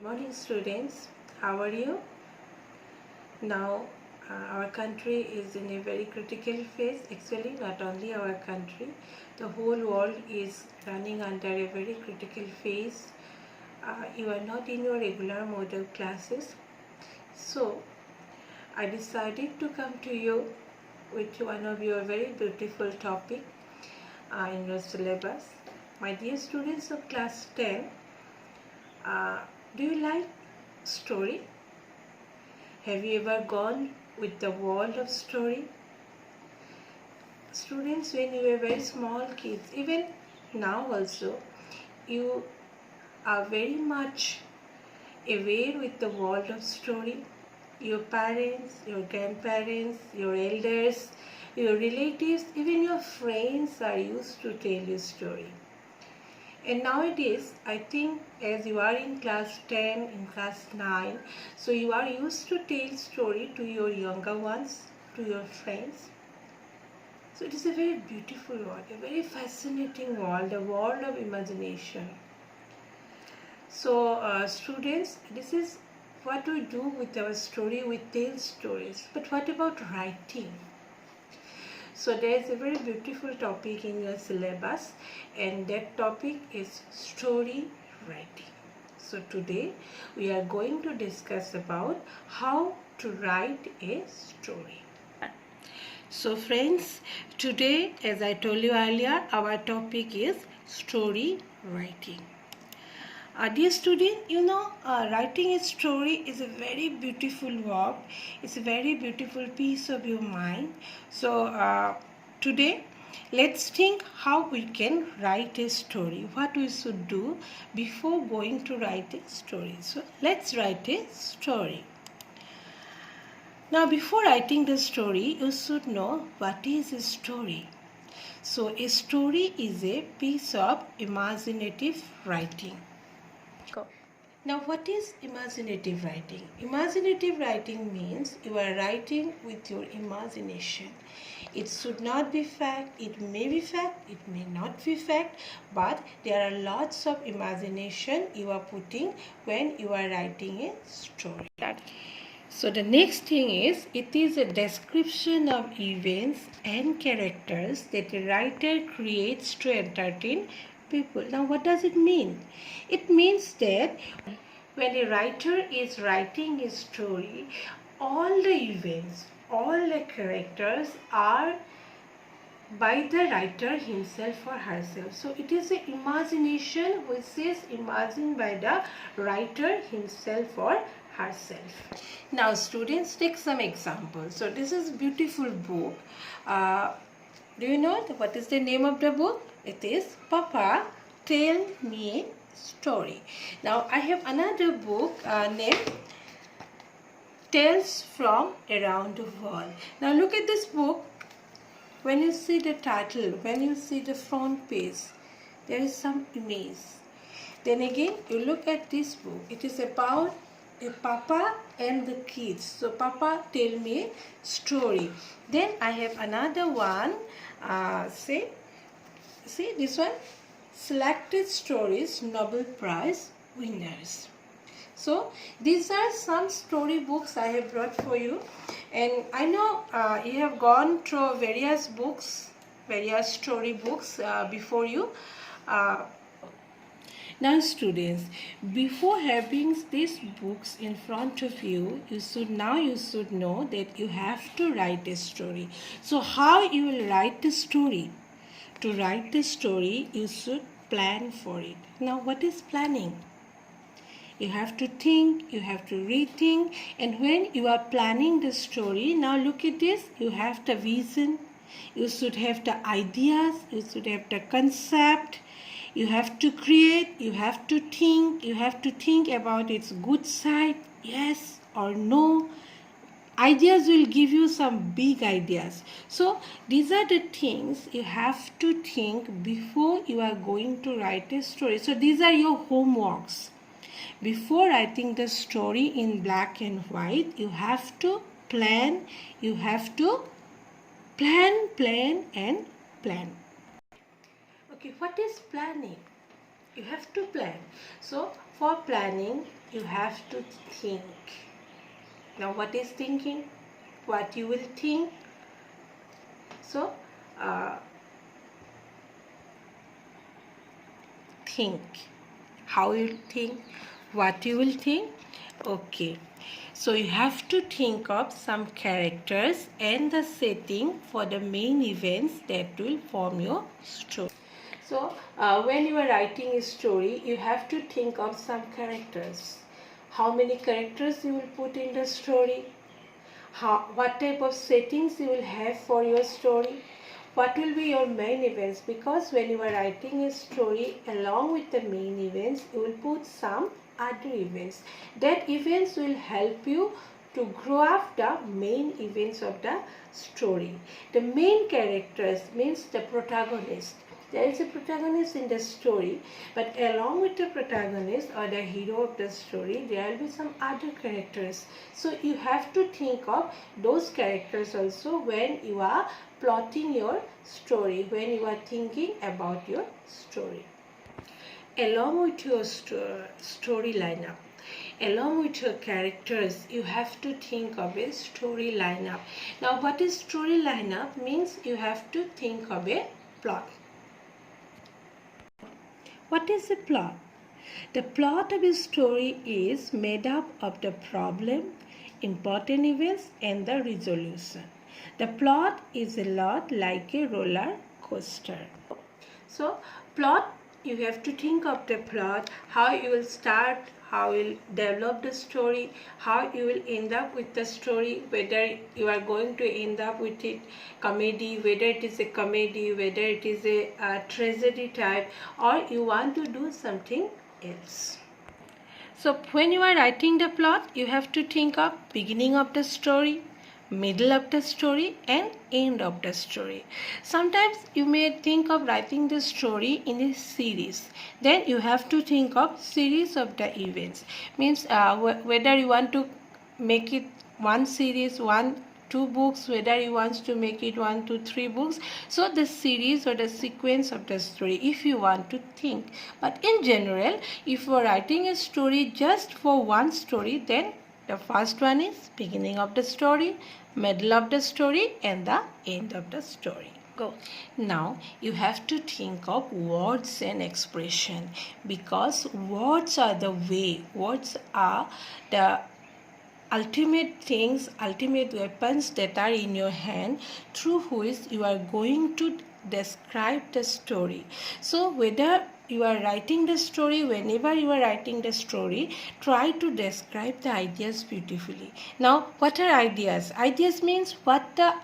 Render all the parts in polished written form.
Morning students, how are you? Now our country is in a very critical phase. Actually, not only our country, the whole world is running under a very critical phase. You are not in your regular mode of classes, so I decided to come to you with one of your very beautiful topic in your syllabus. My dear students of class 10, do you like story? Have you ever gone with the world of story? Students, when you were very small kids, even now also, you are very much aware with the world of story. Your parents, your grandparents, your elders, your relatives, even your friends are used to tell you story. And nowadays, I think as you are in class 10, in class 9, so you are used to tell story to your younger ones, to your friends. So it is a very beautiful world, a very fascinating world, a world of imagination. So students, this is what we do with our story, we tell stories. But what about writing? So there is a very beautiful topic in your syllabus, and that topic is story writing. So today we are going to discuss about how to write a story. So friends, today, as I told you earlier, our topic is story writing. Dear student, writing a story is a very beautiful work. It's a very beautiful piece of your mind. So today, let's think how we can write a story. What we should do before going to write a story. So let's write a story. Now, before writing the story, you should know what is a story. So a story is a piece of imaginative writing. Now, what is imaginative writing? Imaginative writing means you are writing with your imagination. It should not be fact, it may be fact, it may not be fact, but there are lots of imagination you are putting when you are writing a story. So the next thing is, it is a description of events and characters that a writer creates to entertain people. Now what does it mean? It means that when a writer is writing a story, all the events, all the characters are by the writer himself or herself. So it is an imagination which is imagined by the writer himself or herself. Now students, take some examples. So this is beautiful book. Do you know what is the name of the book? It is Papa Tell Me a Story. Now I have another book named Tales from Around the World. Now look at this book. When you see the title, when you see the front page, there is some image. Then again, you look at this book. It is about a papa and the kids. So, Papa Tell Me a Story. Then I have another one. See this one? Selected Stories Nobel Prize Winners. So these are some story books I have brought for you, and I know you have gone through various books, various story books before you. Now students, before having these books in front of you, you should know that you have to write a story. So how you will write the story? To write the story, you should plan for it. Now what is planning? You have to think, you have to rethink, and when you are planning the story, now look at this, you have the vision, you should have the ideas, you should have the concept, you have to create, you have to think about its good side, yes or no. Ideas will give you some big ideas. So these are the things you have to think before you are going to write a story. So these are your homeworks. Before writing the story in black and white, you have to plan, you have to plan and plan. Okay, what is planning? You have to plan. So for planning, you have to think. Now what is thinking? What you will think. So think. How you think, what you will think. Okay, so you have to think of some characters and the setting for the main events that will form your story. So when you are writing a story, you have to think of some characters. How many characters you will put in the story? What type of settings you will have for your story? What will be your main events? Because when you are writing a story along with the main events, you will put some other events. That events will help you to grow up the main events of the story. The main characters means the protagonist. There is a protagonist in the story, but along with the protagonist or the hero of the story, there will be some other characters. So you have to think of those characters also when you are plotting your story, when you are thinking about your story. Along with your story lineup, along with your characters, you have to think of a story lineup. Now what is story lineup? Means you have to think of a plot. What is the plot? The plot of a story is made up of the problem, important events and the resolution. The plot is a lot like a roller coaster. So plot, you have to think of the plot, how you will start, how you will develop the story, how you will end up with the story, whether you are going to end up with it comedy, whether it is a comedy, whether it is a tragedy type, or you want to do something else. So when you are writing the plot, you have to think of beginning of the story, middle of the story and end of the story. Sometimes you may think of writing the story in a series. Then you have to think of series of the events. Means whether you want to make it one series, two books, whether you want to make it 1, 2, 3 books. So the series or the sequence of the story if you want to think. But in general, if you are writing a story just for one story, then the first one is beginning of the story, middle of the story and the end of the story. Go. Now you have to think of words and expression, because words are the way, words are the ultimate things, ultimate weapons that are in your hand through which you are going to describe the story. So whether you are writing the story, whenever you are writing the story, try to describe the ideas beautifully. Now what are ideas? Ideas means what the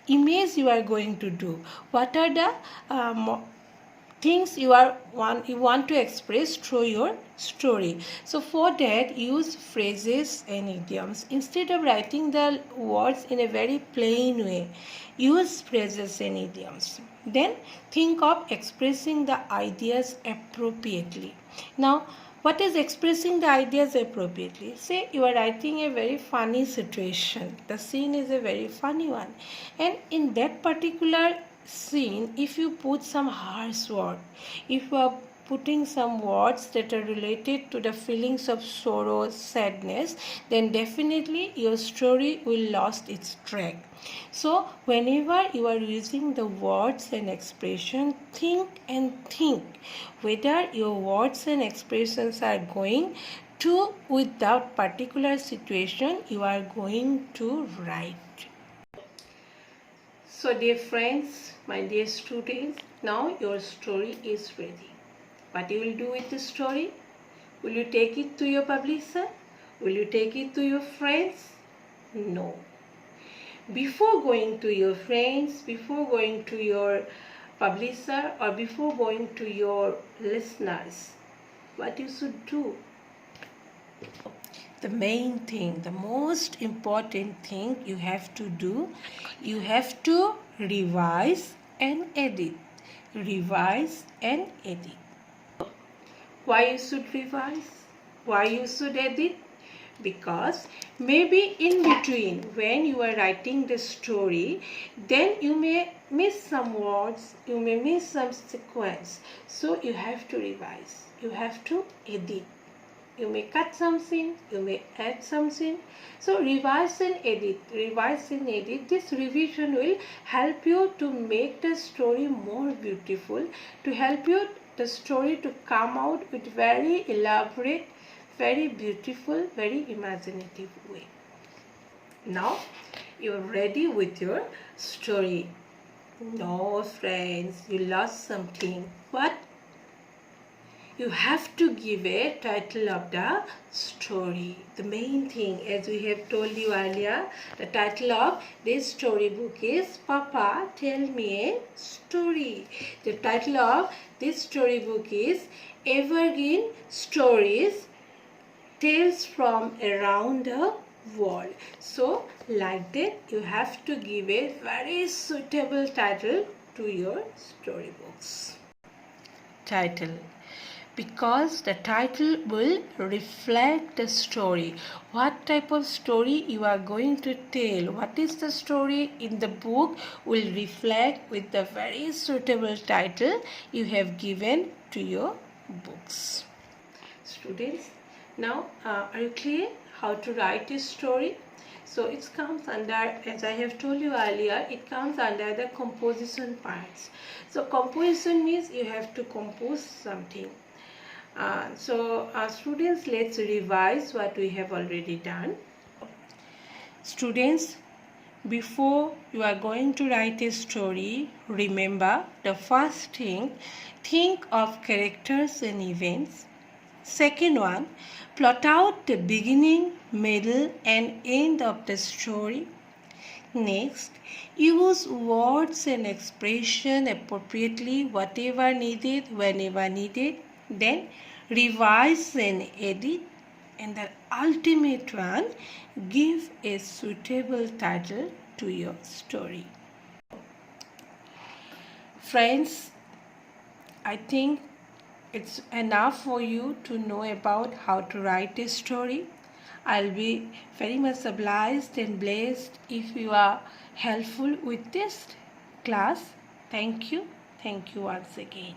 image you are going to do, what are the things you want to express through your story. So for that, use phrases and idioms. Instead of writing the words in a very plain way, use phrases and idioms. Then think of expressing the ideas appropriately. Now what is expressing the ideas appropriately? Say you are writing a very funny situation. The scene is a very funny one, and in that particular scene, if you put some harsh word, if you are putting some words that are related to the feelings of sorrow, sadness, then definitely your story will lost its track. So whenever you are using the words and expression, think whether your words and expressions are going to with that particular situation you are going to write. So dear friends, my dear students, now your story is ready. What you will do with the story? Will you take it to your publisher? Will you take it to your friends? No. Before going to your friends, before going to your publisher or before going to your listeners, what you should do? The main thing, the most important thing you have to do, you have to revise and edit. Revise and edit. Why you should revise? Why you should edit? Because maybe in between when you are writing the story, then you may miss some words, you may miss some sequence. So you have to revise, you have to edit. you may cut some scene, you may add some scene. So revise and edit, revise and edit. This revision will help you to make the story more beautiful, to help you the story to come out with very elaborate, very beautiful, very imaginative way. Now you're ready with your story. No, friends, you lost something. What? You have to give a title of the story. The main thing, as we have told you earlier, the title of this storybook is Papa, Tell Me a Story. The title of this storybook is Evergreen Stories, Tales from Around the World. So, like that, you have to give a very suitable title to your storybooks. Title. Because the title will reflect the story. What type of story you are going to tell, what is the story in the book will reflect with the very suitable title you have given to your books. Students, now are you clear how to write a story? So it comes under, as I have told you earlier, it comes under the composition parts. So composition means you have to compose something. Students, let's revise what we have already done. Students, before you are going to write a story, remember the first thing, think of characters and events. Second one, plot out the beginning, middle and end of the story. Next, use words and expression appropriately, whatever needed, whenever needed. Then revise and edit. And the ultimate one, give a suitable title to your story. Friends, I think it's enough for you to know about how to write a story. I'll be very much obliged and blessed if you are helpful with this class. Thank you. Thank you once again.